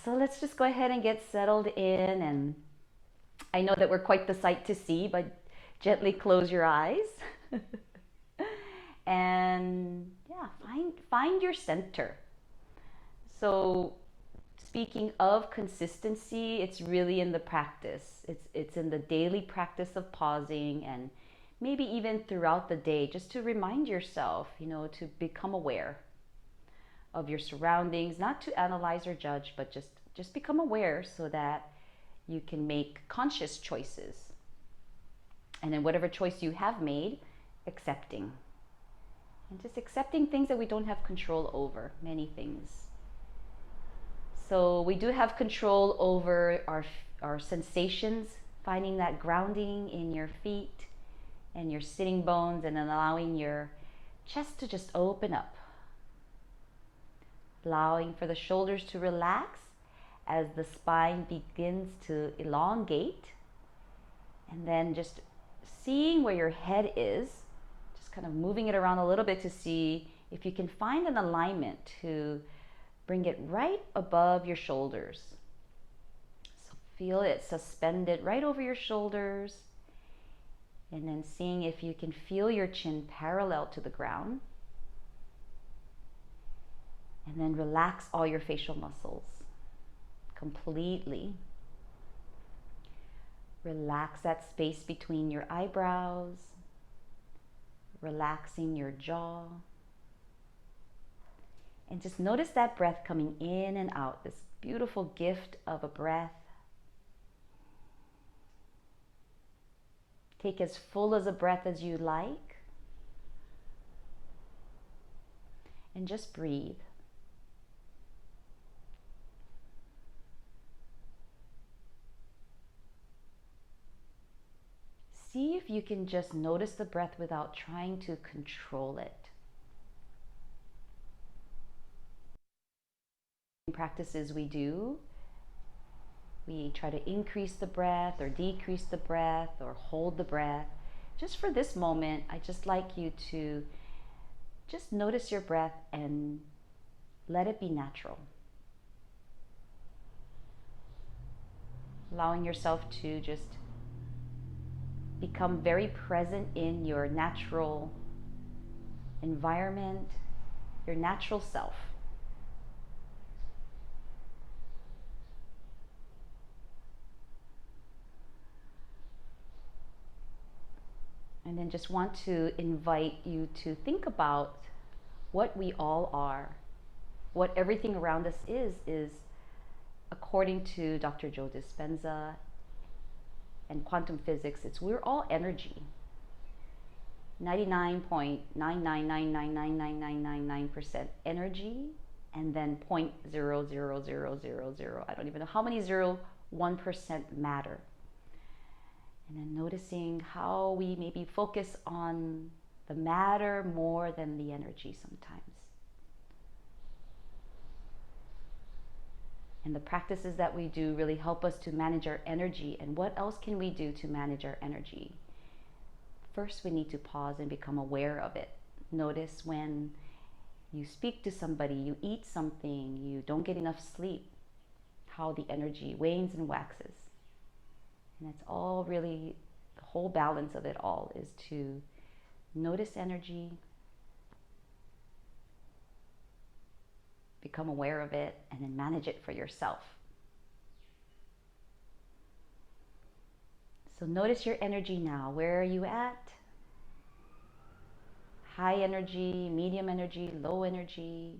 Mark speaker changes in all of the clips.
Speaker 1: So let's just go ahead and get settled in. And I know that we're quite the sight to see, but gently close your eyes. And yeah, find your center. So speaking of consistency, it's really in the practice. It's in the daily practice of pausing, and maybe even throughout the day, just to remind yourself, to become aware of your surroundings, not to analyze or judge, but just become aware so that you can make conscious choices. And then whatever choice you have made, accepting. And just accepting things that we don't have control over, many things. So we do have control over our sensations, finding that grounding in your feet and your sitting bones, and then allowing your chest to just open up. Allowing for the shoulders to relax as the spine begins to elongate. And then just seeing where your head is, just kind of moving it around a little bit to see if you can find an alignment to bring it right above your shoulders. So feel it suspended right over your shoulders. And then seeing if you can feel your chin parallel to the ground. And then relax all your facial muscles completely. Relax that space between your eyebrows, relaxing your jaw. And just notice that breath coming in and out, this beautiful gift of a breath. Take as full as a breath as you like. And just breathe. See if you can just notice the breath without trying to control it. Practices we do, we try to increase the breath or decrease the breath or hold the breath. Just for this moment, I just like you to just notice your breath and let it be natural. Allowing yourself to just become very present in your natural environment, your natural self. And then just want to invite you to think about what we all are. What everything around us is according to Dr. Joe Dispenza and quantum physics, we're all energy. 99.999999999% energy, and then 0.00000, I don't even know how many 1% matter. And then noticing how we maybe focus on the matter more than the energy sometimes. And the practices that we do really help us to manage our energy. And what else can we do to manage our energy? First, we need to pause and become aware of it. Notice when you speak to somebody, you eat something, you don't get enough sleep, how the energy wanes and waxes. And it's all really, the whole balance of it all is to notice energy, become aware of it, and then manage it for yourself. So notice your energy now. Where are you at? High energy, medium energy, low energy,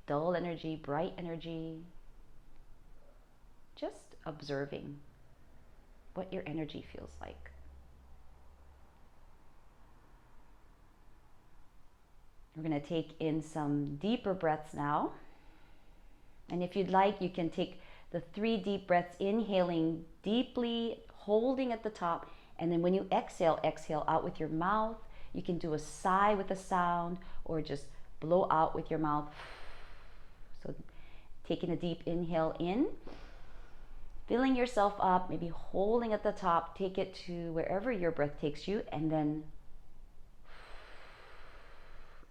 Speaker 1: dull energy, bright energy. Just observing what your energy feels like. We're going to take in some deeper breaths now. And if you'd like, you can take the 3 deep breaths, inhaling deeply, holding at the top. And then when you exhale, exhale out with your mouth. You can do a sigh with a sound or just blow out with your mouth. So taking a deep inhale in, filling yourself up, maybe holding at the top, take it to wherever your breath takes you, and then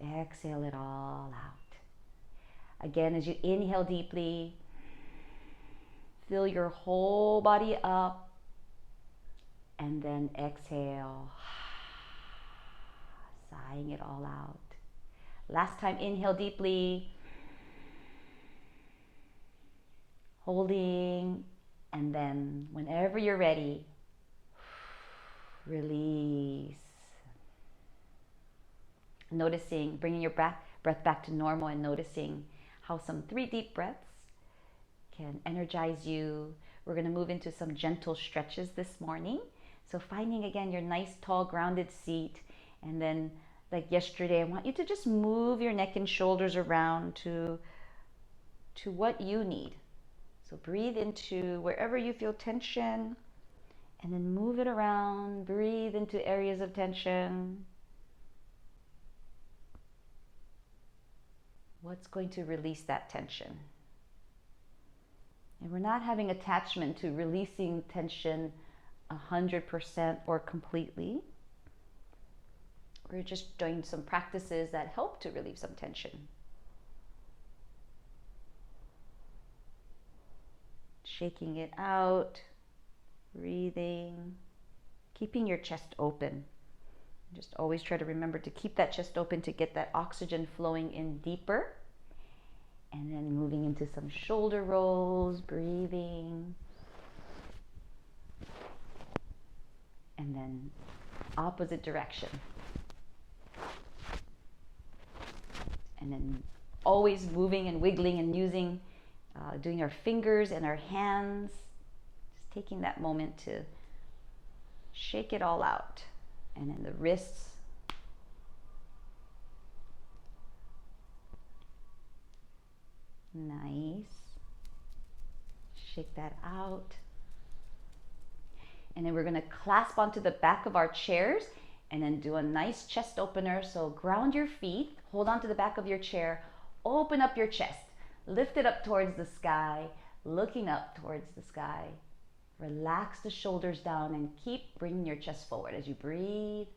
Speaker 1: exhale it all out. Again, as you inhale deeply, Fill your whole body up. And then exhale. Sighing it all out. Last time, inhale deeply. Holding. And then whenever you're ready, release. Noticing, bringing your breath back to normal and noticing how some 3 deep breaths can energize you. We're going to move into some gentle stretches this morning. So finding again your nice tall grounded seat, and then like yesterday, I want you to just move your neck and shoulders around to what you need. So breathe into wherever you feel tension, and then move it around. Breathe into areas of tension. What's going to release that tension? And we're not having attachment to releasing tension 100% or completely. We're just doing some practices that help to relieve some tension. Shaking it out, breathing, keeping your chest open. Just always try to remember to keep that chest open to get that oxygen flowing in deeper. And then moving into some shoulder rolls, breathing. And then opposite direction. And then always moving and wiggling and using, doing our fingers and our hands. Just taking that moment to shake it all out. And then the wrists. Nice. Shake that out. And then we're going to clasp onto the back of our chairs and then do a nice chest opener. So ground your feet, hold on to the back of your chair, open up your chest, lift it up towards the sky, looking up towards the sky. Relax the shoulders down and keep bringing your chest forward as you breathe.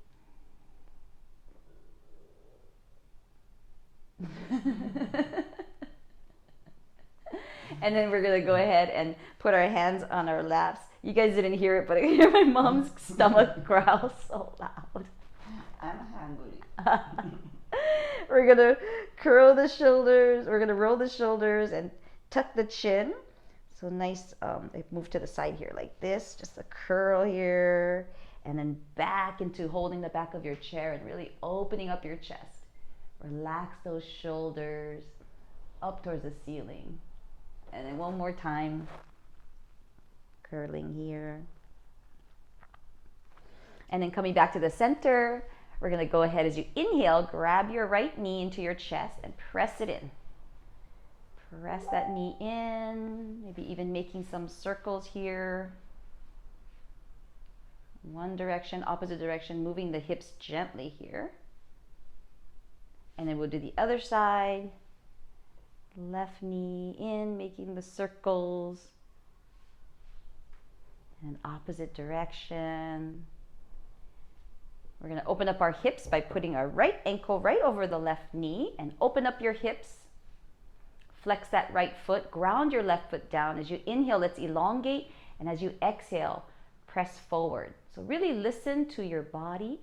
Speaker 1: And then we're going to go ahead and put our hands on our laps. You guys didn't hear it, but I hear my mom's stomach growl so loud.
Speaker 2: I'm hungry.
Speaker 1: We're going to curl the shoulders. We're going to roll the shoulders and tuck the chin. So nice, I move to the side here like this, just a curl here, and then back into holding the back of your chair and really opening up your chest. Relax those shoulders up towards the ceiling. And then one more time, curling here. And then coming back to the center, we're going to go ahead as you inhale, grab your right knee into your chest and press it in. Press that knee in, maybe even making some circles here. One direction, opposite direction, moving the hips gently here. And then we'll do the other side. Left knee in, making the circles. And opposite direction. We're going to open up our hips by putting our right ankle right over the left knee and open up your hips. Flex that right foot, ground your left foot down. As you inhale, let's elongate, and as you exhale, press forward. So really listen to your body.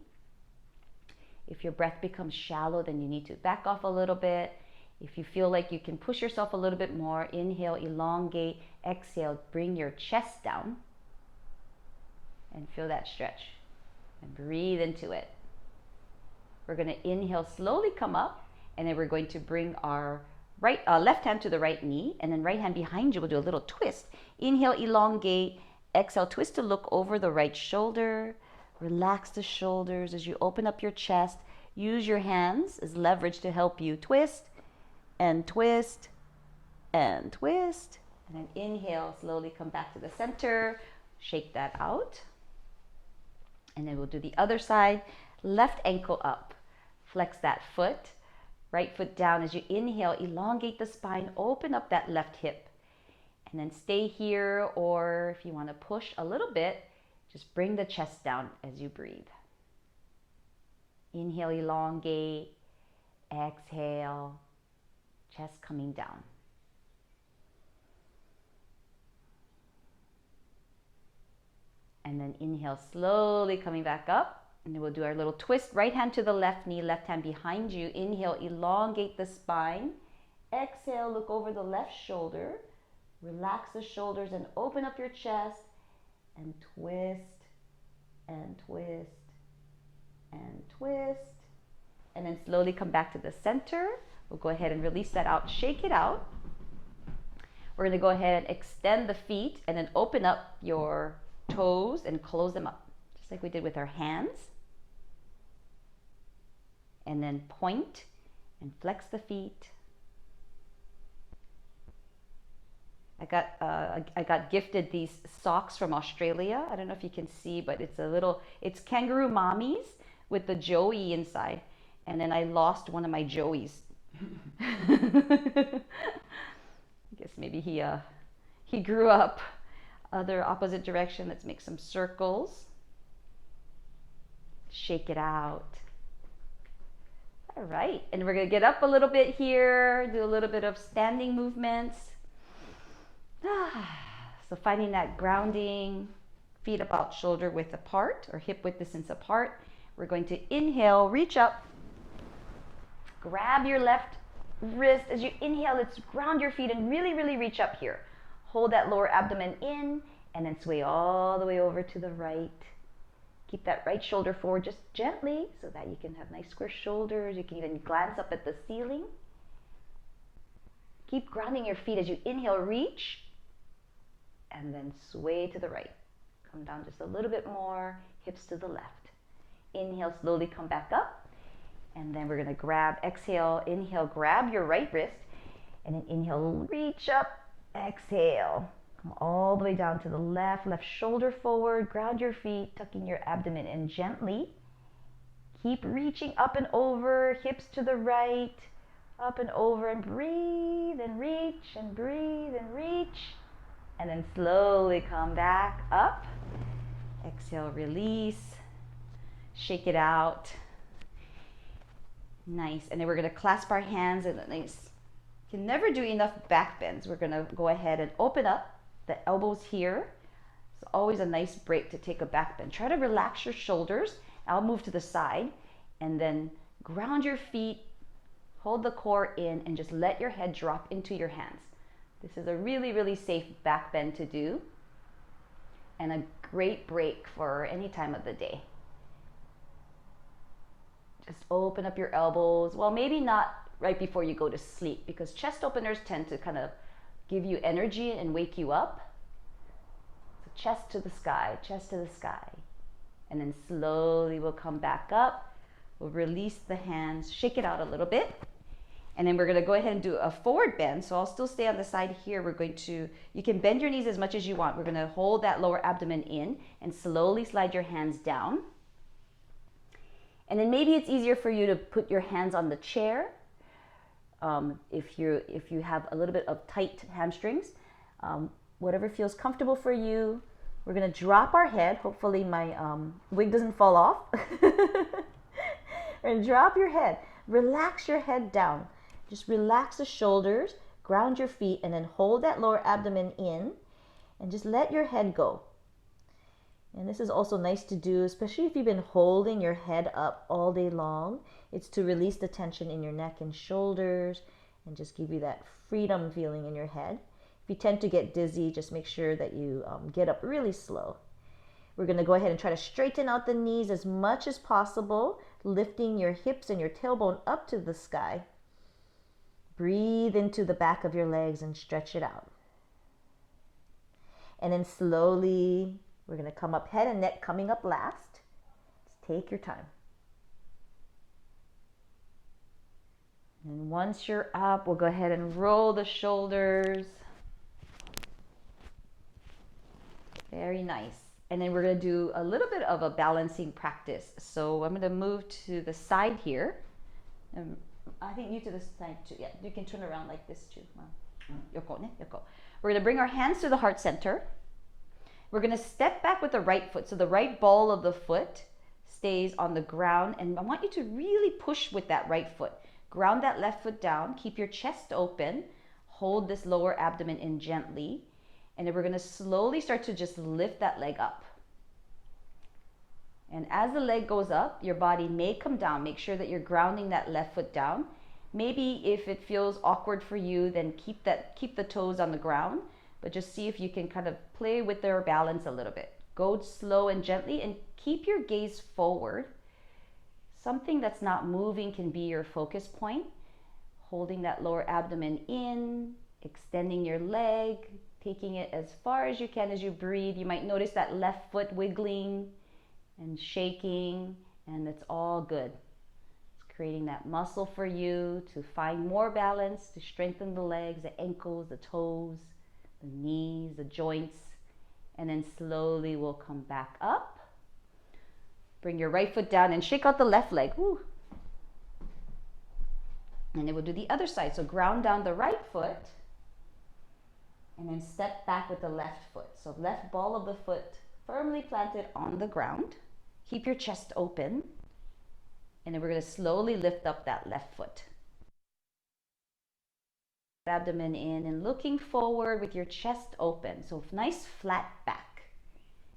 Speaker 1: If your breath becomes shallow, then you need to back off a little bit. If you feel like you can push yourself a little bit more, inhale, elongate, exhale, bring your chest down and feel that stretch and breathe into it. We're going to inhale, slowly come up, and then we're going to bring our left hand to the right knee, and then right hand behind you. We'll do a little twist. Inhale, elongate, exhale, twist to look over the right shoulder. Relax the shoulders as you open up your chest. Use your hands as leverage to help you twist and twist and twist. And then inhale, slowly come back to the center. Shake that out. And then we'll do the other side. Left ankle up. Flex that foot. Right foot down. As you inhale, elongate the spine. Open up that left hip. And then stay here, or if you want to push a little bit, just bring the chest down as you breathe. Inhale, elongate. Exhale. Chest coming down. then inhale, slowly coming back up. And then we'll do our little twist. Right hand to the left knee, left hand behind you. Inhale, elongate the spine. Exhale, look over the left shoulder. Relax the shoulders and open up your chest. And twist, and twist, and twist. And then slowly come back to the center. We'll go ahead and release that out, shake it out. We're gonna go ahead and extend the feet and then open up your toes and close them up, just like we did with our hands. And then point and flex the feet. I got gifted these socks from Australia. I don't know if you can see, but it's kangaroo mommies with the joey inside. And then I lost one of my joeys. I guess maybe he grew up other opposite direction. Let's make some circles. Shake it out. All right, and we're gonna get up a little bit here, do a little bit of standing movements. So finding that grounding, feet about shoulder width apart or hip width distance apart. We're going to inhale, reach up, grab your left wrist. As you inhale, let's ground your feet and really, really reach up here. Hold that lower abdomen in and then sway all the way over to the right. Keep that right shoulder forward just gently so that you can have nice square shoulders. You can even glance up at the ceiling. Keep grounding your feet as you inhale, reach, and then sway to the right. Come down just a little bit more, hips to the left. Inhale, slowly come back up. And then we're gonna grab, exhale, inhale, grab your right wrist. And then inhale, reach up, exhale. Come all the way down to the left shoulder forward, ground your feet, tucking your abdomen in gently. Keep reaching up and over, hips to the right, up and over, and breathe and reach and breathe and reach. And then slowly come back up. Exhale, release. Shake it out. Nice. And then we're going to clasp our hands in a nice. You can never do enough back bends. We're going to go ahead and open up the elbows here. It's always a nice break to take a back bend. Try to relax your shoulders. I'll move to the side. And then ground your feet. Hold the core in and just let your head drop into your hands. This is a really, really safe back bend to do and a great break for any time of the day. Just open up your elbows. Well, maybe not right before you go to sleep because chest openers tend to kind of give you energy and wake you up. So chest to the sky, chest to the sky. And then slowly we'll come back up. We'll release the hands, shake it out a little bit. And then we're going to go ahead and do a forward bend. So I'll still stay on the side here. We're going to, you can bend your knees as much as you want. We're going to hold that lower abdomen in and slowly slide your hands down. And then maybe it's easier for you to put your hands on the chair if you have a little bit of tight hamstrings. Whatever feels comfortable for you. We're going to drop our head. Hopefully my wig doesn't fall off. We're going to drop your head. Relax your head down. Just relax the shoulders, ground your feet, and then hold that lower abdomen in and just let your head go. And this is also nice to do, especially if you've been holding your head up all day long. It's to release the tension in your neck and shoulders and just give you that freedom feeling in your head. If you tend to get dizzy, just make sure that you get up really slow. We're going to go ahead and try to straighten out the knees as much as possible, lifting your hips and your tailbone up to the sky. Breathe into the back of your legs and stretch it out. And then slowly, we're going to come up, head and neck coming up last. Just take your time. And once you're up, we'll go ahead and roll the shoulders. Very nice. And then we're going to do a little bit of a balancing practice. So I'm going to move to the side here. I think you to the side too. Yeah, you can turn around like this too. Yoko, ne? Yoko. We're going to bring our hands to the heart center. We're going to step back with the right foot. So the right ball of the foot stays on the ground. And I want you to really push with that right foot. Ground that left foot down. Keep your chest open. Hold this lower abdomen in gently. And then we're going to slowly start to just lift that leg up. And as the leg goes up, your body may come down. Make sure that you're grounding that left foot down. Maybe if it feels awkward for you, then keep the toes on the ground, but just see if you can kind of play with their balance a little bit. Go slow and gently and keep your gaze forward. Something that's not moving can be your focus point. Holding that lower abdomen in, extending your leg, taking it as far as you can as you breathe. You might notice that left foot wiggling and shaking, and it's all good. It's creating that muscle for you to find more balance, to strengthen the legs, the ankles, the toes, the knees, the joints, and then slowly we'll come back up. Bring your right foot down and shake out the left leg. Woo. And then we'll do the other side. So ground down the right foot and then step back with the left foot. So left ball of the foot firmly planted on the ground. Keep your chest open. And then we're going to slowly lift up that left foot. Abdomen in and looking forward with your chest open. So nice flat back.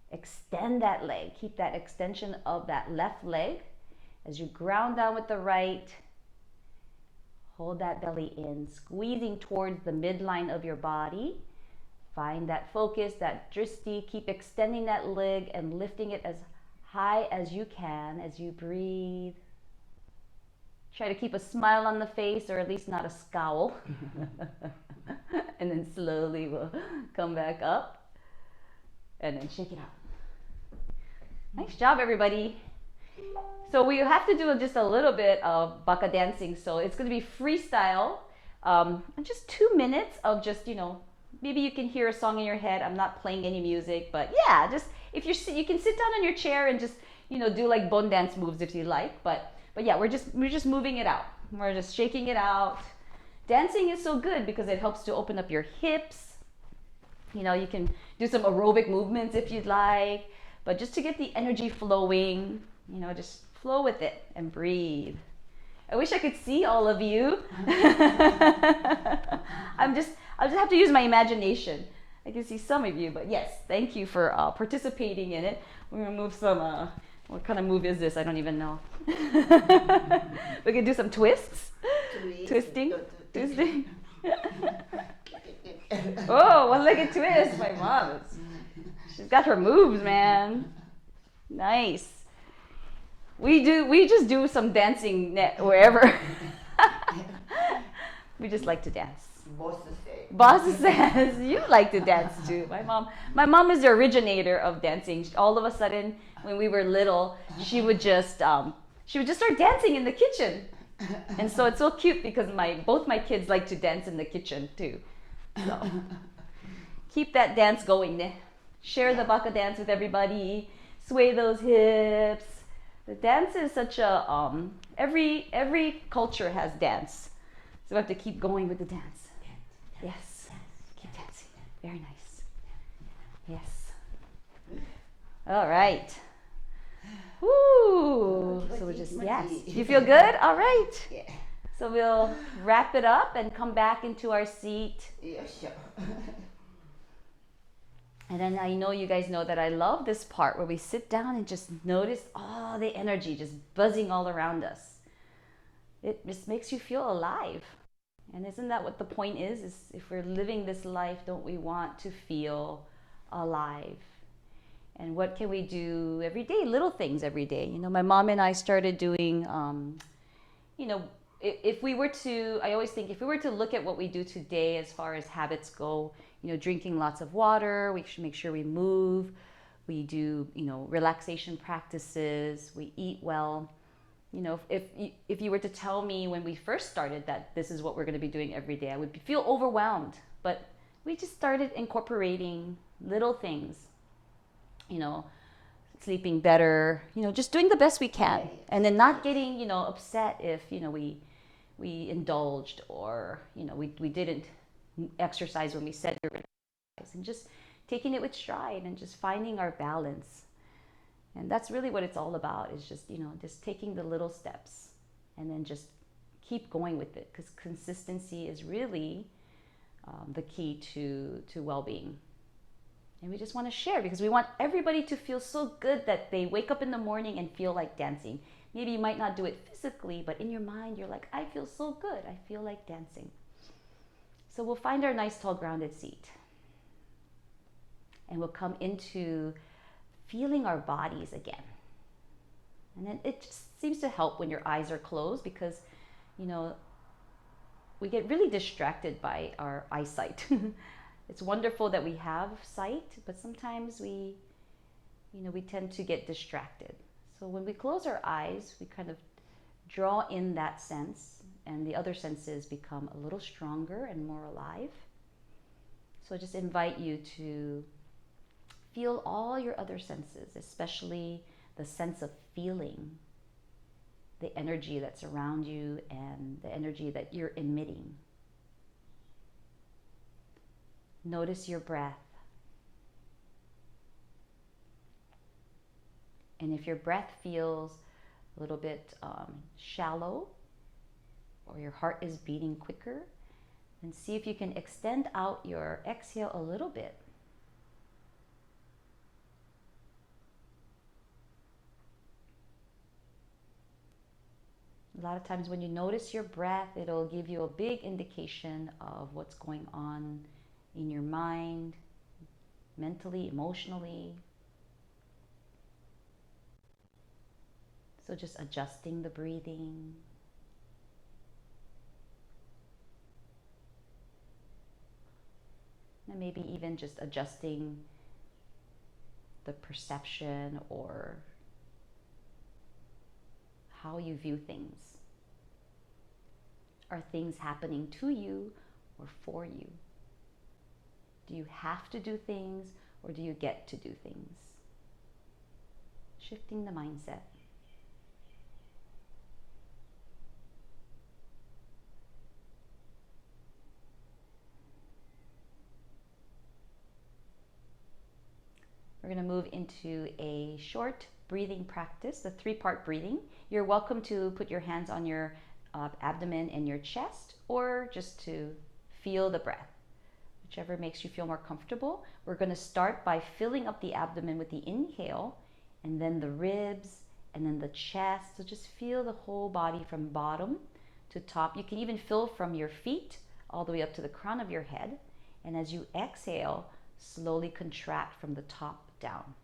Speaker 1: Extend that leg. Keep that extension of that left leg as you ground down with the right. Hold that belly in, squeezing towards the midline of your body. Find that focus, that drishti. Keep extending that leg and lifting it as high as you can as you breathe. Try to keep a smile on the face, or at least not a scowl. And then slowly we'll come back up and then shake it out. Nice job, everybody. So we have to do just a little bit of Baka dancing. So it's going to be freestyle. And just 2 minutes of just, maybe you can hear a song in your head. I'm not playing any music, but yeah, just if you can sit down on your chair and just, do like bone dance moves if you like. But yeah, we're just moving it out. We're just shaking it out. Dancing is so good because it helps to open up your hips. You can do some aerobic movements if you'd like, but just to get the energy flowing, just flow with it and breathe. I wish I could see all of you. I'll just have to use my imagination. I can see some of you, but yes, thank you for participating in it. We're gonna move some, what kind of move is this? I don't even know. We can do some twists. Twisting. Oh, one-legged twist, my mom. She's got her moves, man. Nice. We just do some dancing wherever. We just like to dance. Boss says you like to dance too. My mom is the originator of dancing. All of a sudden, when we were little, she would just start dancing in the kitchen. And so it's so cute because both my kids like to dance in the kitchen too. So keep that dance going. Share the Baka dance with everybody. Sway those hips. The dance is such a every culture has dance, so we have to keep going with the dance. Yes, keep dancing. Very nice. Yes. All right. Woo. So we're just You feel good? All right.
Speaker 2: Yeah.
Speaker 1: So we'll wrap it up and come back into our seat.
Speaker 2: Yeah, sure.
Speaker 1: And then I know you guys know that I love this part where we sit down and just notice all the energy just buzzing all around us. It just makes you feel alive. And isn't that what the point is if we're living this life, don't we want to feel alive? And what can we do every day? Little things every day. My mom and I started doing, if we were to, I always think if we were to look at what we do today as far as habits go, drinking lots of water, we should make sure we move, we do, relaxation practices, we eat well. If you were to tell me when we first started that this is what we're going to be doing every day, I would feel overwhelmed. But we just started incorporating little things, sleeping better, just doing the best we can, and then not getting, upset if, we indulged or, we didn't exercise when we said we were going to exercise, and just taking it with stride and just finding our balance. And that's really what it's all about, is just, just taking the little steps and then just keep going with it, because consistency is really the key to well-being. And we just want to share because we want everybody to feel so good that they wake up in the morning and feel like dancing. Maybe you might not do it physically, but in your mind, you're like, I feel so good. I feel like dancing. So we'll find our nice, tall, grounded seat. And we'll come into feeling our bodies again. And then it just seems to help when your eyes are closed because, we get really distracted by our eyesight. It's wonderful that we have sight, but sometimes we tend to get distracted. So when we close our eyes, we kind of draw in that sense, and the other senses become a little stronger and more alive. So I just invite you to feel all your other senses, especially the sense of feeling the energy that's around you and the energy that you're emitting. Notice your breath. And if your breath feels a little bit shallow or your heart is beating quicker, then see if you can extend out your exhale a little bit. A lot of times when you notice your breath, it'll give you a big indication of what's going on in your mind, mentally, emotionally. So just adjusting the breathing. And maybe even just adjusting the perception or how you view things. Are things happening to you or for you? Do you have to do things or do you get to do things? Shifting the mindset. We're going to move into a short breathing practice, the 3-part breathing. You're welcome to put your hands on your abdomen and your chest, or just to feel the breath, whichever makes you feel more comfortable. We're going to start by filling up the abdomen with the inhale, and then the ribs, and then the chest. So just feel the whole body from bottom to top. You can even fill from your feet all the way up to the crown of your head. And as you exhale, slowly contract from the top down.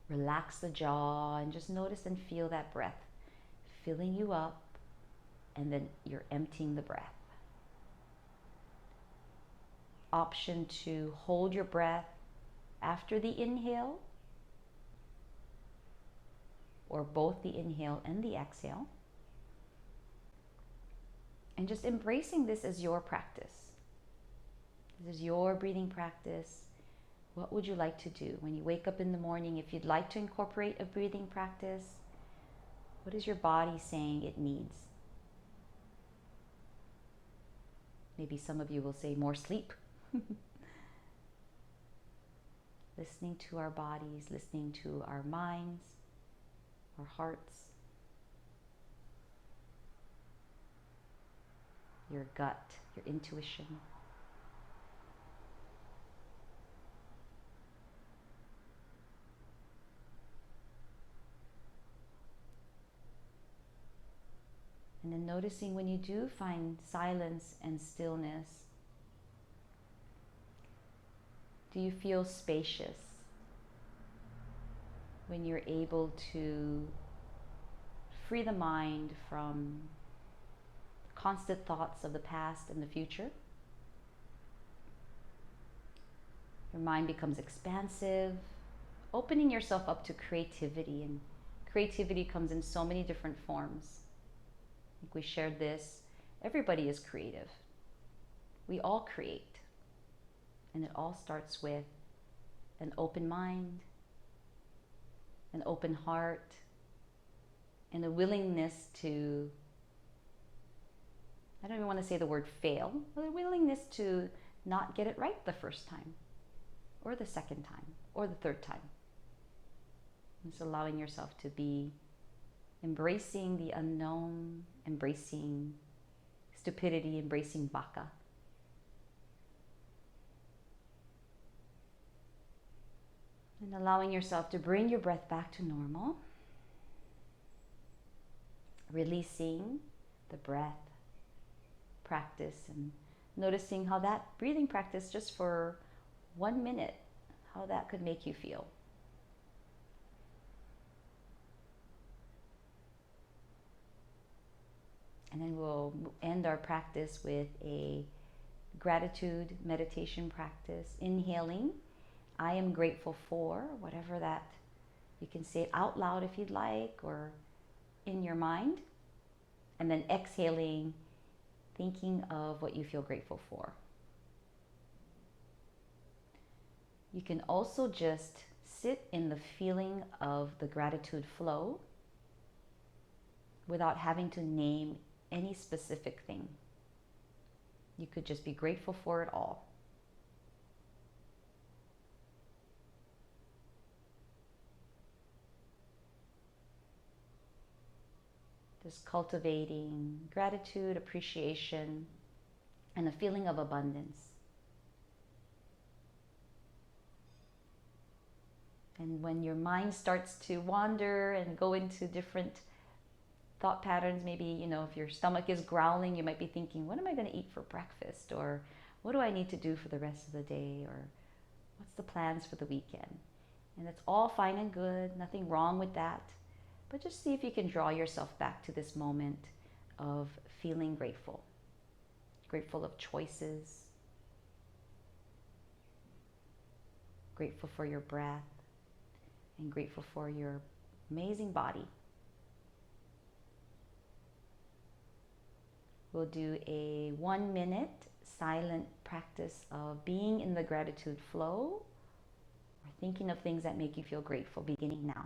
Speaker 1: Relax the jaw and just notice and feel that breath filling you up, and then you're emptying the breath. Option to hold your breath after the inhale, or both the inhale and the exhale. And just embracing this as your practice. This is your breathing practice. What would you like to do when you wake up in the morning? If you'd like to incorporate a breathing practice, what is your body saying it needs? Maybe some of you will say more sleep. Listening to our bodies, listening to our minds, our hearts, your gut, your intuition. And then noticing when you do find silence and stillness, do you feel spacious when you're able to free the mind from constant thoughts of the past and the future? Your mind becomes expansive, opening yourself up to creativity, and creativity comes in so many different forms. I think we shared this. Everybody is creative. We all create. And it all starts with an open mind, an open heart, and a willingness to, I don't even want to say the word fail, but a willingness to not get it right the first time, or the second time, or the third time. Just allowing yourself to be embracing the unknown, embracing stupidity, embracing Baka. And allowing yourself to bring your breath back to normal. Releasing the breath practice and noticing how that breathing practice, just for 1 minute, how that could make you feel. And then we'll end our practice with a gratitude meditation practice. Inhaling, I am grateful for, whatever that, you can say it out loud if you'd like, or in your mind. And then exhaling, thinking of what you feel grateful for. You can also just sit in the feeling of the gratitude flow without having to name any specific thing. You could just be grateful for it all. Just cultivating gratitude, appreciation, and a feeling of abundance. And when your mind starts to wander and go into different thought patterns, maybe, if your stomach is growling, you might be thinking, what am I going to eat for breakfast? Or what do I need to do for the rest of the day? Or what's the plans for the weekend? And it's all fine and good, nothing wrong with that. But just see if you can draw yourself back to this moment of feeling grateful. Grateful of choices. Grateful for your breath. And grateful for your amazing body. We'll do a 1-minute silent practice of being in the gratitude flow, or thinking of things that make you feel grateful, beginning now.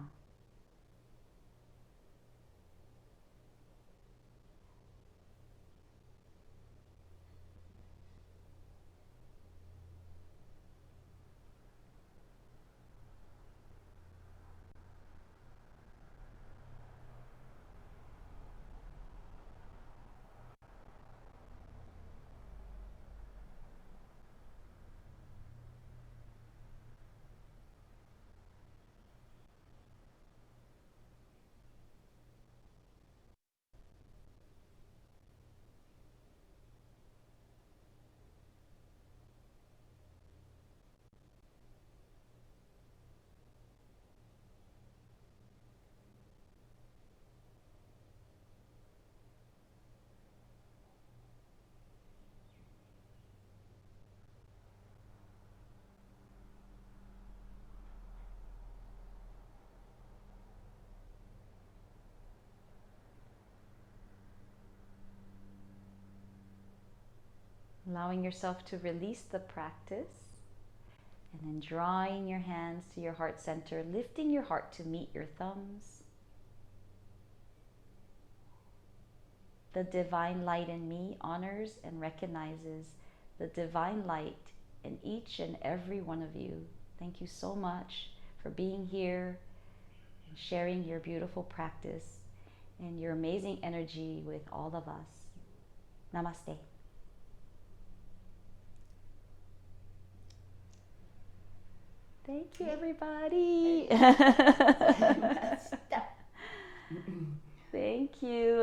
Speaker 1: Allowing yourself to release the practice, and then drawing your hands to your heart center, lifting your heart to meet your thumbs. The divine light in me honors and recognizes the divine light in each and every one of you. Thank you so much for being here and sharing your beautiful practice and your amazing energy with all of us. Namaste. Thank you, everybody. Thank you.